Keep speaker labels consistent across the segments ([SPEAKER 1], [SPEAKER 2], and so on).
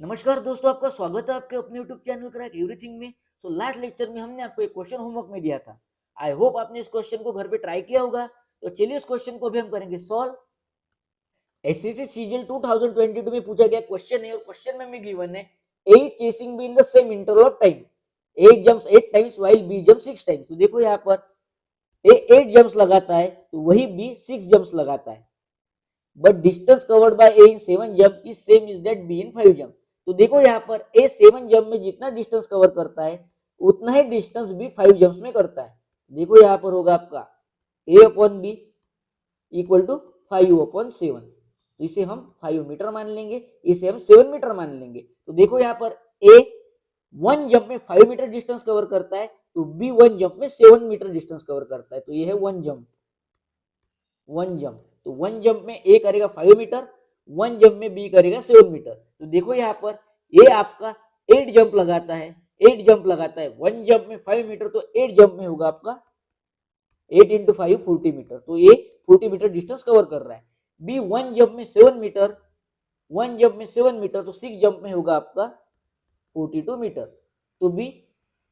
[SPEAKER 1] नमस्कार दोस्तों, आपका स्वागत है आपके अपने यूट्यूब चैनल क्रैक एवरीथिंग में। लास्ट लेक्चर में हमने आपको एक क्वेश्चन होमवर्क में दिया था। आई होप आपने इस क्वेश्चन को घर पे ट्राई किया होगा। तो चलिए इस क्वेश्चन को भी हम करेंगे सॉल्व। एसएससी सीजीएल 2022 में पूछा गया क्वेश्चन है और क्वेश्चन में गिवन है A chasing B in the same interval of time. A jumps 8 times while B jump 6 times. तो देखो यहाँ पर ए 8 जंप्स लगाता है तो वही बी 6 जंप्स लगाता है। But distance covered by A in 7 jump is same is that be in 5 jump. तो देखो यहाँ पर ए 7 जंप में जितना डिस्टेंस कवर करता है उतना ही डिस्टेंस बी 5 जंप्स में करता है। देखो यहाँ पर होगा आपका A upon B equal to 5 upon 7। तो इसे हम 5 मीटर मान लेंगे, इसे हम 7 मीटर मान लेंगे। तो देखो यहाँ पर ए 1 जंप में 5 मीटर डिस्टेंस कवर करता है तो बी 1 जंप में 7 मीटर डिस्टेंस कवर करता है। तो ये है 1 जंप। तो 1 जंप में ए करेगा 5 मीटर, 1 जंप में बी करेगा 7 मीटर। तो देखो यहाँ पर ए आपका 8 जंप लगाता है, 1 जंप में 5 मीटर, तो 8 जंप में होगा आपका 8 इंटू 5 40 मीटर। तो ये 40 मीटर डिस्टेंस कवर कर रहा है। बी 1 जंप में 7 मीटर, 1 जंप में 7 मीटर, तो 6 जंप में होगा आपका 42 मीटर। तो बी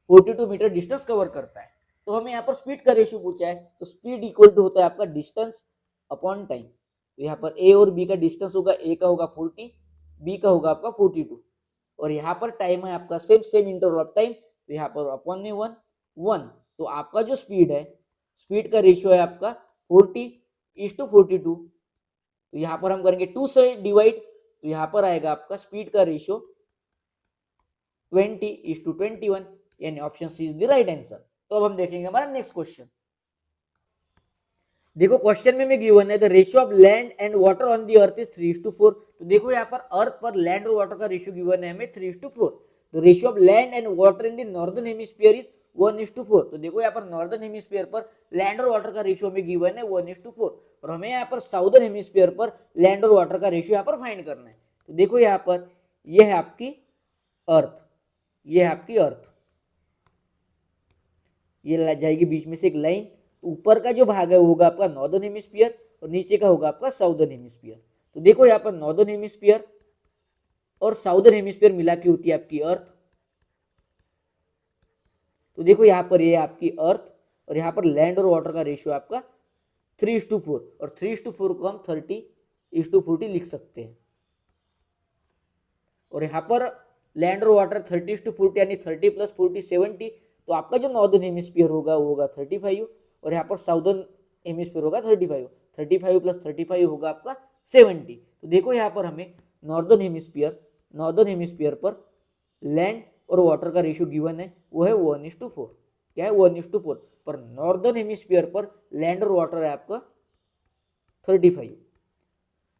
[SPEAKER 1] 42 मीटर डिस्टेंस कवर करता है। तो हमें यहाँ पर स्पीड का रेशियो पूछा है, तो स्पीड इक्वल टू होता है आपका डिस्टेंस अपॉन टाइम। तो यहाँ पर ए और बी का डिस्टेंस होगा, ए का होगा 40, बी का होगा आपका 42, और यहाँ पर टाइम है आपका सेम इंटरवल ऑफ टाइम। तो यहाँ पर अपॉन में 1। तो आपका जो स्पीड है, स्पीड का रेशियो है आपका 40:42। तो यहाँ पर हम करेंगे 2 से डिवाइड, तो यहाँ पर आएगा आपका स्पीड का रेशियो 20:21, यानी option C is the right answer. तो अब हम देखेंगे हमारा नेक्स्ट क्वेश्चन। देखो क्वेश्चन में गिवन है the ratio of land and water on the earth is 3:4। तो देखो यहाँ पर अर्थ पर लैंड और वाटर का रेशियो गिवन है हमें 3:4। The ratio of land and water in the northern hemisphere is 1:4। तो देखो यहाँ पर नॉर्दर्न हेमिस्फीयर पर लैंड और वाटर का रेशियो हमें गिवन है 1:4, और हमें यहाँ पर साउदर्न हेमिस्फीयर पर लैंड और वाटर का रेशियो यहाँ पर फाइंड करना है। तो देखो यहाँ पर यह है आपकी अर्थ, ये है आपकी अर्थ, ये जाएगी बीच में से एक लाइन। ऊपर का जो भाग है वो होगा आपका नॉर्दर्न हेमिस्फीयर और नीचे का होगा आपका साउदर्न हेमिस्फीयर। तो देखो यहाँ पर नॉर्दर्न हेमिस्फीयर और साउदर्न हेमिस्फीयर मिला के होती है आपकी अर्थ। तो देखो यहाँ पर ये आपकी अर्थ, और यहाँ पर लैंड और वाटर का रेशियो आपका 3:4, और 3:4 को हम 30:40 लिख सकते हैं। और यहाँ पर लैंड और वाटर 30:40 यानी 30 + 40 70। तो आपका जो नॉर्दर्न हेमिस्फीयर होगा वो होगा 35, और यहाँ पर साउदर्न हेमिस्फीयर होगा 35। 35 + 35 होगा आपका 70। तो देखो यहाँ पर हमें नॉर्दर्न हेमिस्फीयर पर लैंड और वाटर का रेशियो गिवन है, वो है 1:4। क्या है? 1:4। पर नॉर्दर्न हेमिस्फीयर पर लैंड और वाटर है आपका 35।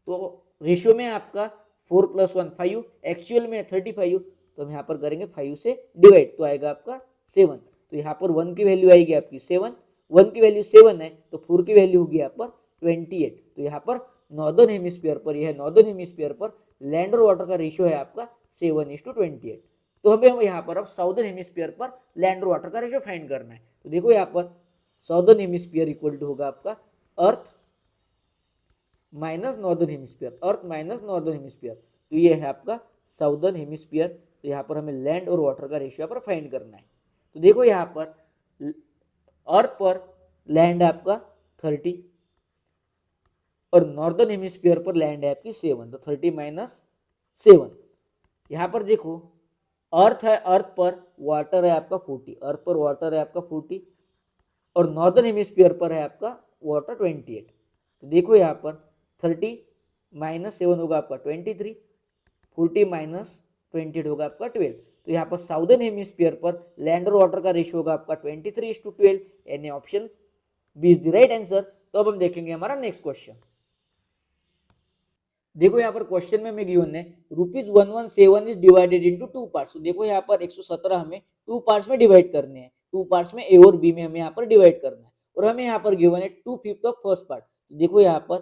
[SPEAKER 1] तो रेशियो में आपका 4 + 1 5, एक्चुअल में 35। तो हम यहाँ पर करेंगे 5 से डिवाइड, तो आएगा आपका 7। तो यहाँ पर 1 की वैल्यू आएगी आपकी 7, 1 की वैल्यू 7 है तो 4 की वैल्यू होगी यहाँ पर 28। तो यहाँ पर नॉर्दर्न हेमिस्फीयर पर, यह नॉर्दर्न हेमिस्फीयर पर लैंड और वाटर का रेशियो है आपका 7:28। तो हमें यहाँ पर अब साउदर्न हेमिस्फीयर पर लैंड और वाटर का रेशियो फाइंड करना है। तो देखो यहाँ पर साउदर्न हेमिस्फीयर इक्वल टू होगा आपका अर्थ माइनस नॉर्दर्न हेमिस्फीयर, अर्थ माइनस नॉर्दर्न हेमिस्फीयर। तो ये है आपका साउदर्न हेमिस्फीयर। तो यहाँ पर हमें लैंड और वाटर का रेशियो पर फाइंड करना है। तो देखो यहाँ पर अर्थ पर लैंड है आपका 30 और नॉर्दर्न हेमिस्फीयर पर लैंड है आपकी 7। तो 30 - 7। यहाँ पर देखो अर्थ है, अर्थ पर वाटर है आपका 40, अर्थ पर वाटर है आपका 40, और नॉर्दर्न हेमिस्फीयर पर है आपका वाटर 28। तो देखो यहाँ पर 30 - 7 होगा आपका 23, 40 - 28 होगा आपका 12। तो यहाँ पर साउदर्न हेमिस्फीयर पर लैंड और वाटर का रेशियो होगा आपका 23:12, यानी option B is the right answer. तो अब हम देखेंगे हमारा नेक्स्ट क्वेश्चन। देखो यहाँ पर क्वेश्चन में हमें गिवन है ₹117 इज डिवाइडेड इनटू 2 पार्ट्स। तो देखो यहाँ पर 117 हमें 2 पार्ट्स में डिवाइड करने हैं, 2 पार्ट्स में ए और बी में हमें यहाँ पर डिवाइड करना है, और हमें यहाँ पर गिवन है 2/5 ऑफ फर्स्ट पार्ट। तो देखो यहाँ पर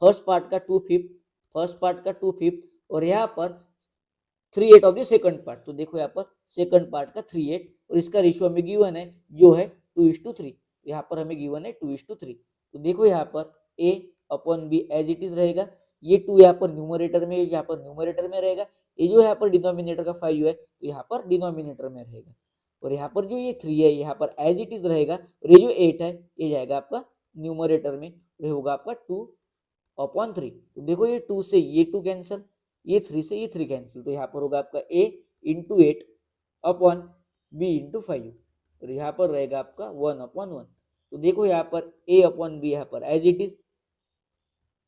[SPEAKER 1] फर्स्ट पार्ट का 2/5, और यहाँ पर 3/8 ऑफ द सेकंड पार्ट। तो देखो यहाँ पर सेकंड पार्ट का 3/8, और इसका रेशियो हमें गिवन है जो है 2:3। यहाँ पर हमें गिवन है 2:3। तो देखो यहाँ पर A upon B as it is रहेगा, ये 2 यहाँ पर न्यूमरेटर में, यहाँ पर न्यूमरेटर में रहेगा, ये जो यहाँ पर डिनोमिनेटर का 5 है तो यहाँ पर डिनोमिनेटर में रहेगा, और यहाँ पर जो ये 3 है यहाँ पर एज इट इज रहेगा, और ये जो 8 है ये जाएगा आपका न्यूमरेटर में, ये होगा आपका 2/3। तो देखो ये 2 से ये 2 कैंसिल, ये 3 से ये 3 कैंसिल, तो यहाँ पर होगा आपका a into 8 upon b into 5, और यहाँ पर रहेगा आपका 1/1। तो देखो यहाँ पर a अपॉन b यहाँ पर एज इट इज,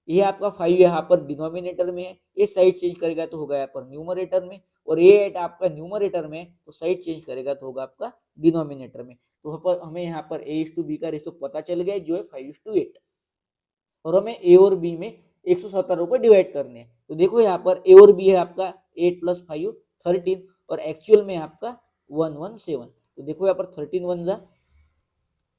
[SPEAKER 1] ये आपका 5 यहाँ पर डिनोमिनेटर में है, ये साइड चेंज करेगा तो होगा यहाँ पर न्यूमरेटर में, और ये 8 आपका न्यूमरेटर में तो साइड चेंज करेगा तो होगा आपका डिनोमिनेटर में। तो हमें यहाँ पर a/b का रेशो पता चल गया जो है 5:8, और हमें a और b में 170 को डिवाइड करने हैं। तो देखो यहाँ पर a और b है आपका 8 + 5 13, और एक्चुअल में आपका 117। तो देखो यहाँ पर 13 1 जा,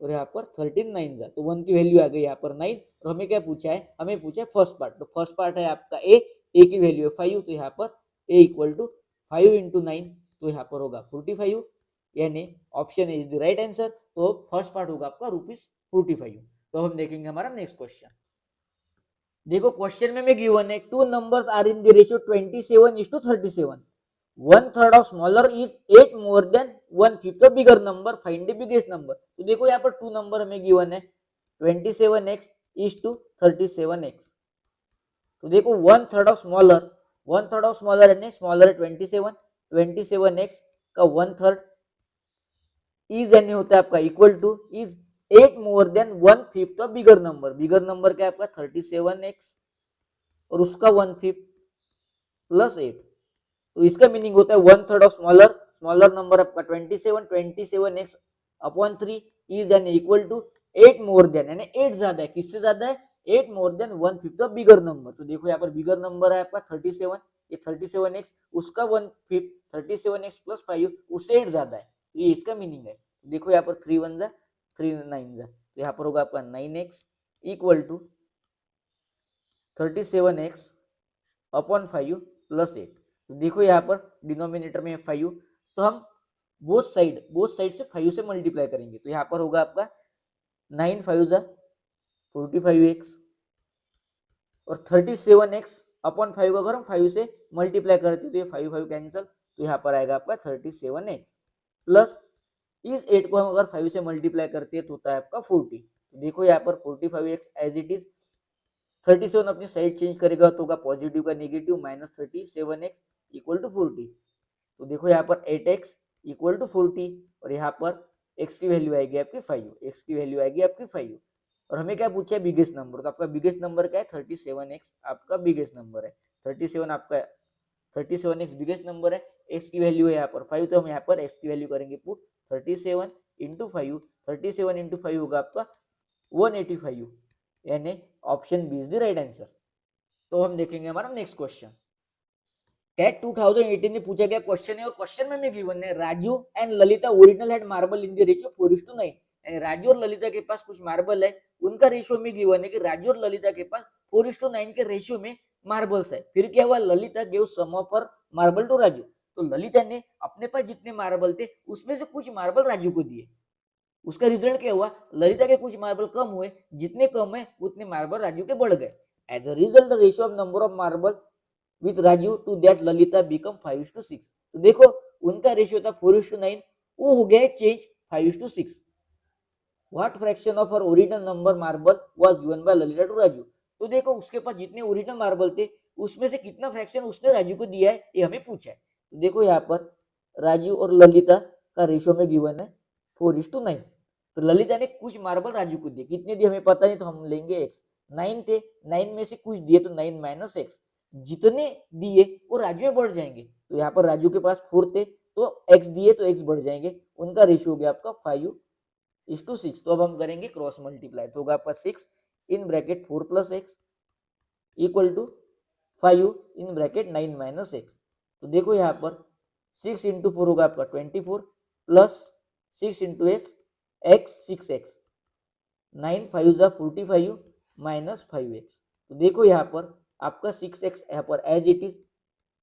[SPEAKER 1] और यहाँ पर 13 9 जा, तो 1 की वैल्यू आ गई यहाँ पर 9। और हमें क्या पूछा है, हमें पूछा है फर्स्ट पार्ट, तो फर्स्ट पार्ट है आपका a की वैल्यू है 5, तो यहाँ पर a = 5 × 9, तो यहाँ पर होगा 45, यानी option A is the right answer. तो फर्स्ट पार्ट होगा आपका ₹45। तो हम देखेंगे हमारा नेक्स्ट क्वेश्चन। देखो क्वेश्चन में गिवन है 2 numbers are in the ratio 27:37, 1/3 of smaller is 8 more than 1/5 of bigger number, find the biggest number. तो देखो यहाँ पर 2 नंबर हमें गिवन है 27x = 37x। तो देखो 1/3 ऑफ स्मॉलर, 1/3 ऑफ स्मॉलर यानी स्मॉलर है 27, 27x का 1/3 इज यानी होता है आपका equal two is 8 more than 1/5 of bigger number. Bigger number क्या है आपका 37x, और उसका 1/5 + 8, तो इसका मीनिंग होता है 1/3 ऑफ स्मॉलर, स्मॉलर नंबर आपका 27, 27x अपॉन 3 इज यानी इक्वल टू 8 मोर देन, यानी 8 ज्यादा है, किससे ज्यादा है 8 more than 1/5 of bigger number. तो देखो यहाँ पर बिगर नंबर है आपका 37, ये 37x, उसका 1/5 37x + 5 उससे 8 ज्यादा है, तो ये इसका मीनिंग है। देखो यहाँ पर 3 1 जा 3 9 जा, तो यहाँ पर होगा आपका 9x = 37x अपॉन 5 + 8। तो देखो यहाँ पर डिनोमिनेटर में 5, तो हम बोथ साइड से 5 से मल्टीप्लाई करेंगे, तो यहाँ पर होगा आपका 9 5 जा 45x, और 37x अपॉन 5 को अगर हम 5 से मल्टीप्लाई करते तो ये 5 5 कैंसिल, तो यहाँ पर आएगा आपका 37x प्लस इस 8 को हम अगर 5 से मल्टीप्लाई करते हैं तो होता है आपका 40। तो देखो यहाँ पर 45x एज इट इज, 37 अपनी साइड चेंज करेगा तो होगा पॉजिटिव का नेगेटिव, -37x = 40। तो देखो यहाँ पर 8x = 40, और यहाँ पर x की वैल्यू आएगी आपकी 5, x की वैल्यू आएगी आपकी 5, और हमें क्या पूछा है बिगेस्ट नंबर, तो आपका बिगेस्ट नंबर क्या है 37x आपका बिगेस्ट नंबर है, 37 आपका 37x बिगेस्ट नंबर है, x की वैल्यू है यहाँ पर 5, तो हम यहाँ पर x की वैल्यू करेंगे पुट 37 × 5, 37 × 5 होगा आपका 185, यानी option B is the right answer. तो हम देखेंगे हमारा नेक्स्ट क्वेश्चन। कैट 2018 में पूछा गया क्वेश्चन है, और क्वेश्चन में गिवन है Raju and Lalita original had marble in the ratio 4:9, यानी राजू और ललिता के पास कुछ मार्बल है, उनका रेशियो में गिवन है कि राजू और ललिता के पास 4:9 के रेशियो में मार्बल्स है। फिर क्या हुआ, Lalita give some of her marble to Raju, तो ललिता ने अपने पास जितने मार्बल थे उसमें से कुछ मार्बल राजू को दिए। उसका रिजल्ट क्या हुआ, ललिता के कुछ मार्बल कम हुए, जितने कम है उतने मार्बल राजू के बढ़ गए। As a result the ratio of number of marble with Raju to that Lalita become 5:6। तो देखो उनका रेशियो था 4:9, वो हो गया change 5:6। What fraction of her original number marble was given by Lalita to Raju. तो देखो उसके पास जितने ओरिजिनल मार्बल थे उसमें से कितना फ्रैक्शन उसने राजू को दिया है ये हमें पूछा है। तो देखो यहाँ पर राजू और ललिता का रेशियो में गिवन है 4:9, तो ललिता ने कुछ मार्बल राजू को दिए, कितने दिए हमें पता नहीं, तो हम लेंगे x, 9 थे, 9 में से कुछ दिए तो 9 - x, जितने दिए वो राजू में बढ़ जाएंगे। तो यहाँ पर राजू के पास 4 थे तो x दिए तो x बढ़ जाएंगे, उनका रेशियो हो गया आपका 5:6। तो अब हम करेंगे क्रॉस मल्टीप्लाई, तो होगा आपका 6 in bracket 4 + x = 5 in bracket 9 - x। तो देखो यहाँ पर 6 × 4 होगा आपका 24 प्लस 6 × x 6x, 9 5 जा 45 - 5x। तो देखो यहाँ पर आपका 6x यहाँ पर एज इट इज,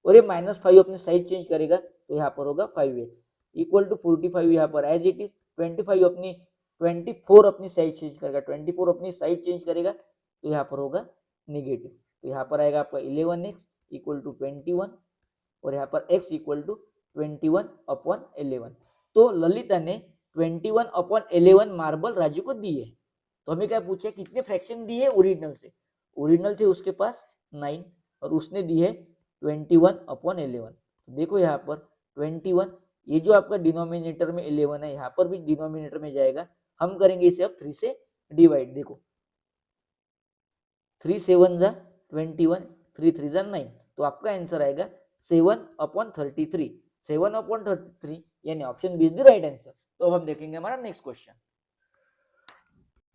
[SPEAKER 1] और ये -5 अपने साइड चेंज करेगा तो यहाँ पर होगा 5x = 45 यहाँ पर एज इट इज, 24 अपनी साइड चेंज करेगा, 24 अपनी साइड चेंज करेगा तो यहाँ पर होगा नेगेटिव। तो यहाँ पर आएगा आपका 11x = 21, और यहाँ पर x इक्वल टू 21/11। तो ललिता ने 21/11 मार्बल राजू को दी है। तो हमें क्या पूछा, कितने फ्रैक्शन दी है ओरिजिनल से। ओरिजिनल थे उसके पास 9 और उसने दी है 21/11। देखो यहाँ पर 21, ये जो आपका डिनोमिनेटर में 11 है, यहाँ पर भी डिनोमिनेटर में जाएगा। हम करेंगे इसे अब 3 से डिवाइड। देखो 3 7 जा 21, 3 3 जा 9, तो आपका आंसर आएगा 7/33। 7/33 यानी option B is the right answer. तो अब हम देखेंगे हमारा नेक्स्ट क्वेश्चन।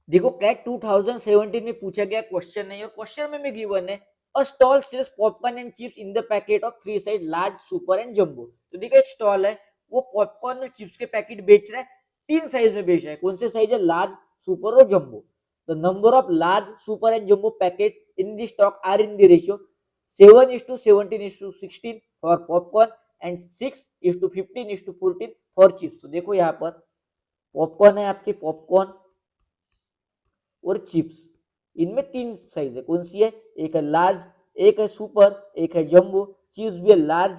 [SPEAKER 1] देखो कैट 2017 में पूछा गया क्वेश्चन है और क्वेश्चन में गिवन है a stall sells popcorn and chips in the packet of 3 size large, super and jumbo. तो देखो एक स्टॉल है, वो पॉपकॉर्न और चिप्स के पैकेट बेच रहा है, 3 साइज में बेच रहा है। कौन से साइज है, लार्ज, सुपर और jumbo. The number of large, super and jumbo packets in the stock are in the ratio 7:17:16 for popcorn and 6:15:14 for chips. तो देखो यहाँ पर पॉपकॉर्न है आपके, पॉपकॉर्न और चिप्स, इनमें 3 साइज है। कौन सी है, एक है लार्ज, एक है सुपर, एक है जंबो। चिप्स भी है लार्ज,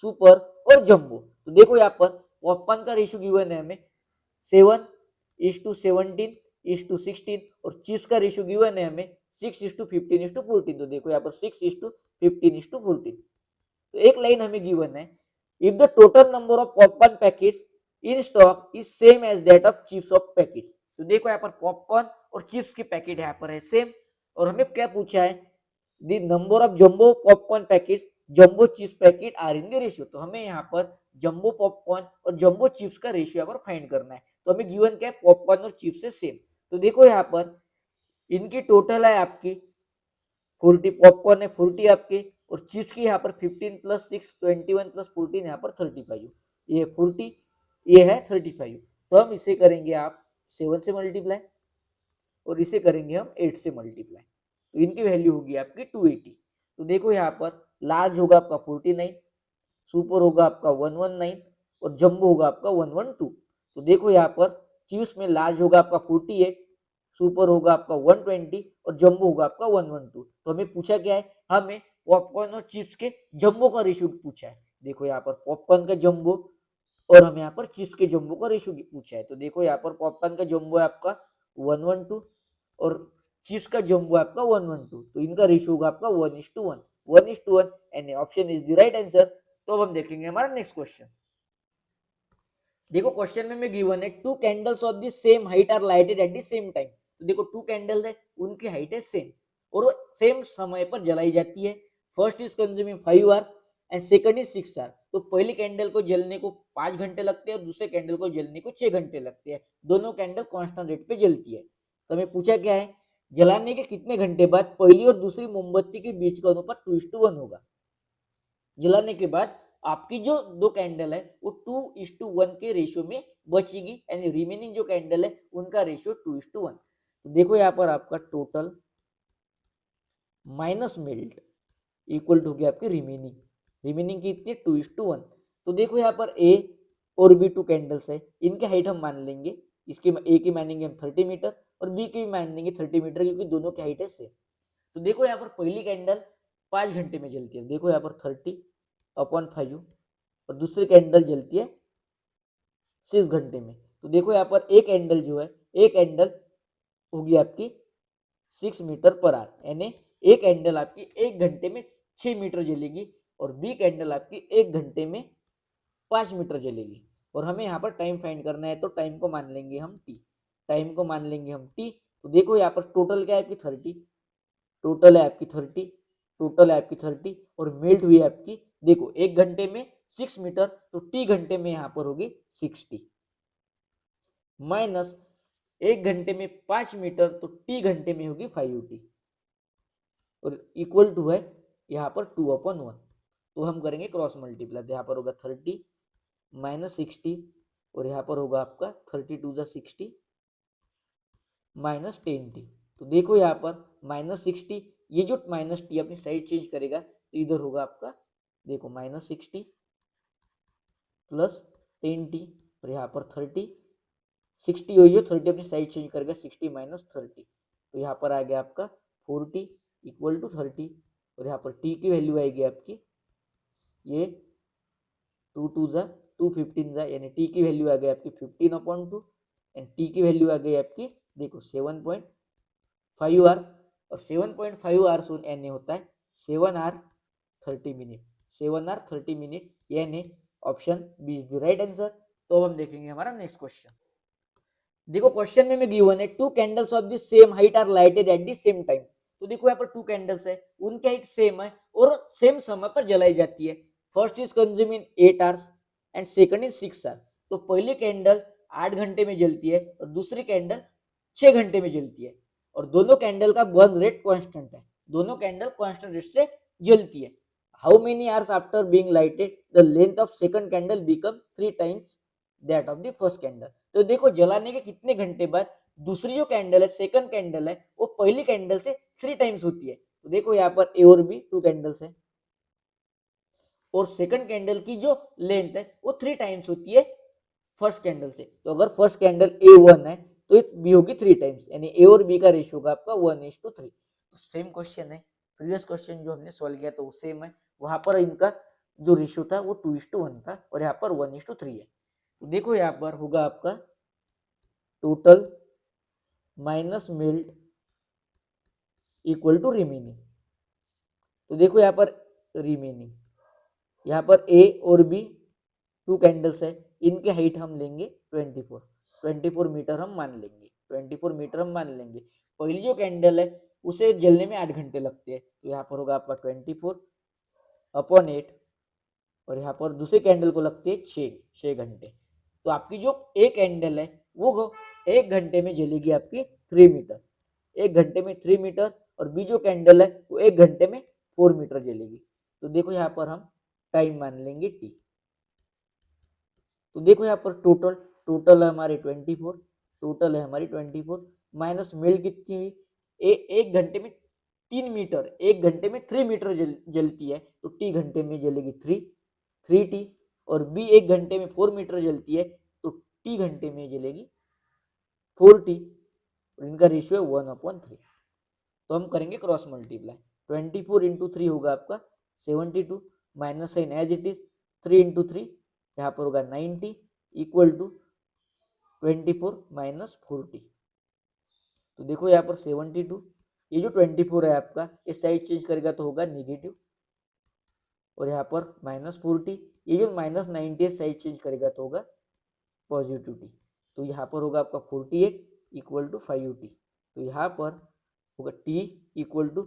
[SPEAKER 1] सुपर और जंबो। तो देखो यहाँ पर पॉपकॉर्न का रेशियो गिवन है हमें 7:17:16 और चिप्स का रेशियो गिवन है हमें 6:15:14। तो देखो यहाँ पर 6:15:14। तो एक लाइन हमें गिवन है, if the total number of popcorn packets in stock is same as that of chips of packets. तो देखो यहाँ पर पॉपकॉर्न और चिप्स की पैकेट यहाँ पर है सेम, और हमें क्या पूछा है, the number of jumbo popcorn packets, jumbo chips packet are in the ratio. तो हमें यहाँ पर जंबो पॉपकॉर्न और जंबो चिप्स का रेशियो यहाँ पर फाइंड करना है। तो हमें गिवन क्या है, पॉपकॉर्न और चिप्स से सेम। तो देखो यहाँ पर इनकी टोटल है आपकी 40, पॉपकॉर्न है 40 आपके, और चिप्स की यहाँ पर 15 + 6 21 + 14 यहाँ पर 35। ये 40, ये है 35। तो हम इसे करेंगे आप 7 से मल्टीप्लाई और इसे करेंगे हम 8 से मल्टीप्लाई। तो इनकी वैल्यू होगी आपकी 280। तो देखो यहाँ पर लार्ज होगा आपका 49, सुपर होगा आपका 119 और जंबो होगा आपका 112। तो देखो यहाँ पर चिप्स में लार्ज होगा आपका 48, सुपर होगा आपका 120 और जंबो होगा आपका 112। तो हमें पूछा क्या है, हमें पॉपकॉर्न और चिप्स के जंबो का रेशियो पूछा है। देखो यहाँ पर पॉपकॉर्न का जंबो और हमें यहाँ पर चिप्स के जंबो का रेशियो पूछा है। तो देखो यहाँ पर पॉपकॉर्न का जंबो है आपका 112 और चिप्स का जंबो है आपका 112। तो इनका रेशियो होगा आपका 1:1, 1:1 and option is the right answer. तो अब हम देखेंगे हमारा नेक्स्ट क्वेश्चन। देखो क्वेश्चन में गिवन है 2 candles of the same height are lighted at the same time. तो देखो 2 कैंडल्स है, उनकी हाइट है सेम और वो सेम समय पर जलाई जाती है। First is consuming 5 hours and second is 6 hours. तो पहली कैंडल को जलने को 5 घंटे लगते हैं और दूसरे कैंडल को जलने को 6 घंटे लगते हैं। दोनों कैंडल कांस्टेंट रेट पे जलती है। तो हमें पूछा क्या है, जलाने के कितने घंटे बाद पहली और दूसरी मोमबत्ती के बीच का अनुपात 2:1 होगा। जलाने के बाद आपकी जो 2 कैंडल है वो 2:1 के रेशियो में बचेगी, यानी रिमेनिंग जो कैंडल है उनका रेशियो 2:1। तो देखो यहाँ पर आपका total minus melt equal to गया आपकी रिमेनिंग। रिमेनिंग कितनी, 2:1। तो देखो यहाँ पर ए और बी 2 कैंडल्स है, इनके हाइट हम मान लेंगे, इसके ए की मानेंगे हम 30 मीटर और बी की भी मान लेंगे 30 मीटर, क्योंकि दोनों की हाइट है सेम। तो देखो यहाँ पर पहली कैंडल 5 घंटे में जलती है। देखो यहाँ पर 30/5 और दूसरी कैंडल जलती है 6 घंटे में। तो देखो यहाँ पर एक कैंडल जो है, एक कैंडल होगी आपकी 6 मीटर पर आवर, यानी एक कैंडल आपकी 1 घंटे में 6 मीटर जलेगी और बी कैंडल आपकी 1 घंटे में 5 मीटर जलेगी। और हमें यहाँ पर टाइम फाइंड करना है, तो टाइम को मान लेंगे हम टी। टाइम को मान लेंगे हम टी। तो देखो यहाँ पर टोटल क्या है आपकी 30, टोटल है आपकी 30, टोटल है आपकी 30 और मेल्ट हुई है आपकी, देखो 1 घंटे में 6 मीटर, तो टी घंटे में यहाँ पर होगी 60 माइनस 1 घंटे में 5 मीटर, तो टी घंटे में होगी 5t और इक्वल टू है यहाँ पर 2/1। तो हम करेंगे क्रॉस मल्टीप्लाई। यहाँ पर होगा 30 माइनस 60 और यहाँ पर होगा आपका 32 × 60 माइनस 10t। तो देखो यहाँ पर -60, ये जो -t अपनी साइड चेंज करेगा तो इधर होगा आपका, देखो -60 + 10t और यहाँ पर 30, 60 हो, 30 अपनी साइड चेंज करेगा 60 - 30। तो यहाँ पर आ गया आपका 40 = 30 और यहाँ पर t की वैल्यू आएगी आपकी ये 2 टू ज़ा 2 15 ज़ा, यानी टी की वैल्यू आ गई आपकी 15/2 एंड टी की वैल्यू आ गई आपकी देखो 7.5 आर, और 7.5 आर सुन यानी होता है 7 आर 30 मिनट, 7 आर 30 मिनट, यानी option B is the right answer. तो अब हम देखेंगे हमारा नेक्स्ट क्वेश्चन। देखो क्वेश्चन में गिवन है 2 candles of the same height are lighted at the same time. तो देखो यहाँ पर 2 कैंडल्स है, उनकी हाइट सेम है और सेम समय पर जलाई जाती है। First is consume in 8 hours and second is 6 hours. तो पहली कैंडल 8 घंटे में जलती है और दूसरी कैंडल 6 घंटे में जलती है, और दोनों कैंडल का बर्न रेट कांस्टेंट है, दोनों कैंडल कांस्टेंट रेट से जलती है। How many hours after being lighted the length of second candle become 3 times that of the first candle. तो देखो जलाने के कितने घंटे बाद दूसरी जो कैंडल है, सेकंड कैंडल है, वो पहली कैंडल से 3 टाइम्स होती है। तो देखो यहाँ पर ए और बी 2 कैंडल्स है, और सेकंड कैंडल की जो लेंथ है वो 3 टाइम्स होती है फर्स्ट कैंडल से। तो अगर फर्स्ट कैंडल A1 है तो बी होगी 3 टाइम्स, यानी ए और बी का रेशियो होगा आपका 1:3। तो सेम क्वेश्चन है, प्रीवियस क्वेश्चन जो हमने सॉल्व किया तो वो सेम है, वहां पर इनका जो रेशियो था वो 2:1 था और यहाँ पर 1:3 है। तो देखो यहाँ पर होगा आपका total minus melt equal to remaining. तो देखो यहाँ पर रिमेनिंग, यहाँ पर ए और बी 2 कैंडल्स है, इनके हाइट हम लेंगे 24 मीटर हम मान लेंगे, 24 मीटर हम मान लेंगे। पहली जो कैंडल है उसे जलने में 8 घंटे लगते हैं, तो यहाँ पर होगा आपका 24/8, और यहाँ पर दूसरे कैंडल को लगते हैं 6 घंटे। तो आपकी जो ए कैंडल है वो 1 घंटे में जलेगी आपकी 3 मीटर, 1 घंटे में 3 मीटर, और बी जो कैंडल है वो 1 घंटे में 4 मीटर जलेगी। तो देखो यहाँ पर हम टाइम मान लेंगे टी। तो देखो यहाँ पर टोटल है हमारी 24, टोटल है हमारी 24 माइनस मिल कितनी हुई, 1 घंटे में 3 मीटर, 1 घंटे में 3 मीटर जलती है, तो टी घंटे में जलेगी 3 टी, और बी 1 घंटे में 4 मीटर जलती है, तो टी घंटे में जलेगी 4 टी, और इनका रेशियो है 1/3। तो हम करेंगे क्रॉस मल्टीप्लाई, 24 इंटू 3 होगा आपका 72, minus sine as it is, 3 into 3 यहाँ पर होगा 90 इक्वल टू 24 माइनस 40। तो देखो यहाँ पर 72, ये जो 24 है आपका ये साइड चेंज करेगा तो होगा नेगेटिव, और यहाँ पर माइनस 40, ये जो माइनस 90 साइड चेंज करेगा तो होगा पॉजिटिव टी। तो यहाँ पर होगा आपका 48 इक्वल टू 5t। तो यहाँ पर होगा t इक्वल टू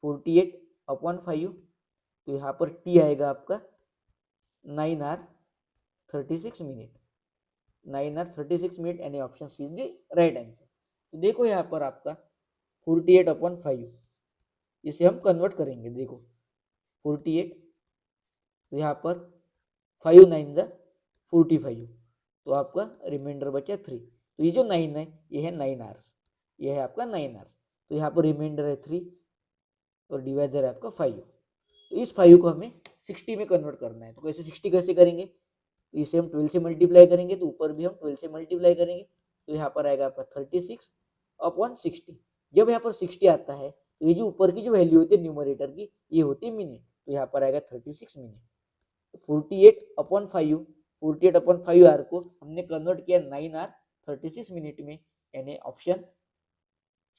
[SPEAKER 1] 48/5। तो यहाँ पर t आएगा आपका 9 आवर 36 मिनट, 9 आवर 36 मिनट, यानी option C is the right answer. तो देखो यहाँ पर आपका 48/5, इसे हम कन्वर्ट करेंगे। देखो 48, तो यहाँ पर 5 9 ज़ा 45, तो आपका रिमाइंडर बचा 3। तो ये जो 9 है ये है 9 आवर्स, ये है आपका 9 आवर्स। तो यहाँ पर रिमाइंडर है 3 और डिवाइडर है आपका 5। तो इस 5 को हमें 60 में कन्वर्ट करना है। तो कैसे 60 कैसे करेंगे, तो इसे हम 12 से मल्टीप्लाई करेंगे, तो ऊपर भी हम 12 से मल्टीप्लाई करेंगे, तो यहाँ पर आएगा आपका 36/60। जब यहाँ पर 60 आता है तो ये जो ऊपर की जो वैल्यू होती है न्यूमरेटर की, ये होती है मिनट, तो यहाँ पर आएगा 36 मिनट। तो 48/5 आर को हमने कन्वर्ट किया 9 आवर 36 मिनट में, यानी option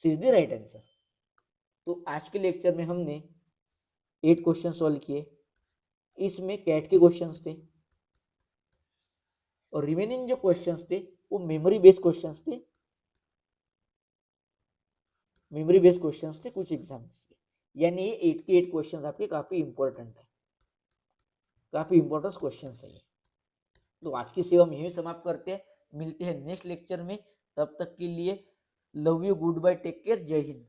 [SPEAKER 1] C is the right answer. तो आज के लेक्चर में हमने 8 क्वेश्चन सॉल्व किए, इसमें कैट के क्वेश्चंस थे, और रिमेनिंग जो क्वेश्चंस थे वो मेमोरी बेस्ड क्वेश्चंस थे, मेमोरी बेस्ड क्वेश्चंस थे कुछ एग्जाम्स के। यानी ये 8 के 8 क्वेश्चंस आपके काफी इंपॉर्टेंट है, काफी इंपॉर्टेंट क्वेश्चंस है ये। तो आज की सेवा हम यहीं समाप्त करते हैं, मिलते हैं नेक्स्ट लेक्चर में, तब तक के लिए love you, good bye, take care, जय हिंद।